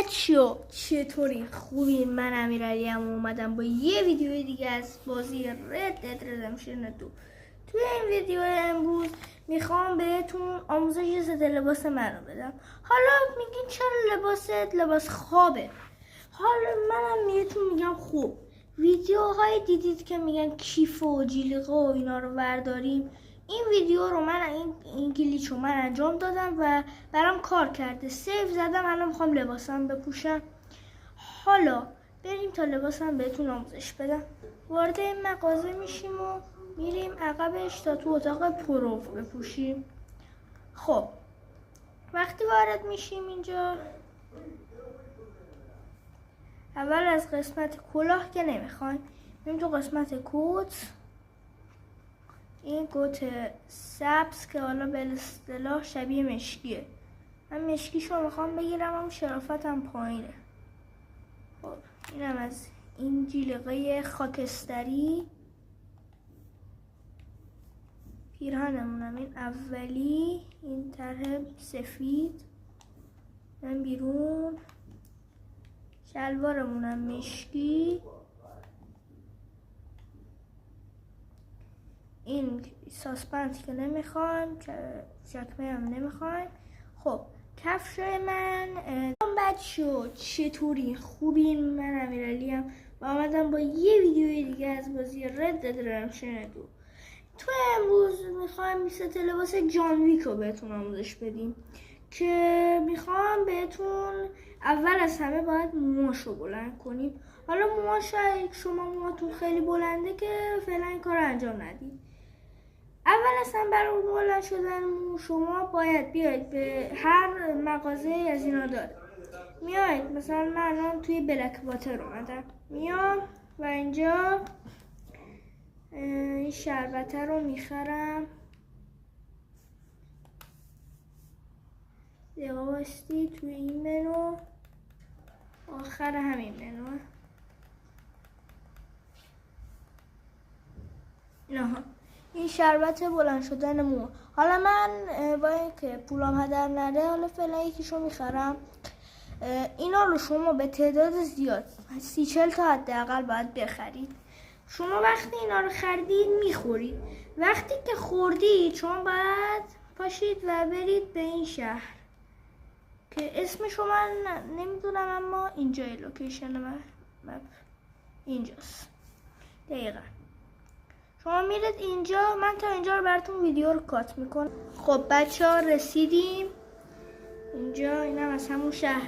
بچه‌ها چطوری؟ خوبی؟ من امیرعلیم اومدم با یه ویدیو دیگه از بازی رد دد ردمشن 2. توی این ویدیو امروز میخوام بهتون آموزش ضد لباس منو بدم. حالا میگین چرا لباس خوابه؟ حالا منم بهتون میگم خوب ویدیوهای دیدید که میگن کیف و جلیقه و اینا رو برداریم. این ویدیو رو من این گلیچ رو من انجام دادم و برام کار کرده. سیو زدم، الان میخوام لباسم بپوشم. حالا بریم تا لباسم بهتون آموزش بدم. وارد این مغازه میشیم و میریم عقبش تا تو اتاق پروف بپوشیم. خب وقتی وارد میشیم اینجا، اول از قسمت کلاه که نمیخوایم، میریم تو قسمت کت. این کت سبز که حالا به اصطلاح شبیه مشکیه، من مشکیشو میخوام بگیرم، هم شرافتم پایینه. خب اینم از این جلیقه خاکستری. پیرهنمونم این اولی، این طرح سفید من بیرون. شلوارمونم مشکی. این ساسپنس که نمیخوایم، چکمه هم نمیخوایم. خب کفشای من بچه‌ها چطوری؟ خوبین؟ من امیرعلیم و آمدم با یه ویدیو دیگه از بازی رد دد ردمشن 2. تو امروز میخوایم ست لباس جان ویک رو بهتون آموزش بدیم که میخوام بهتون اول از همه باید موهاشو بلند کنیم. حالا موهاش شما موهاتون خیلی بلنده که فعلا این کار انجام ندید. اول اصلا برای بلند شدن مو شما باید بیاید به هر مغازه از اینا داره. میاید مثلا من الان توی بلک واتر اومدم، میام و اینجا این شربته رو میخرم. دقیقه باستی توی این منو، آخر همین منو نه این شربت بلند شدن مو. حالا من با اینکه پولام هدر نره، حالا فعلا یکیشو میخرم. اینا رو شما به تعداد زیاد 30-40 تا حداقل باید بخرید. شما وقتی اینا رو خریدید میخورید، وقتی که خوردید شما باید پاشید و برید به این شهر که اسمشو من نمیدونم، اما اینجا لوکیشن من اینجاست. دقیقا شما میرید اینجا. من تا اینجا رو براتون ویدیو رو کات میکنم. خب بچه ها رسیدیم اینجا. اینم از همون شهر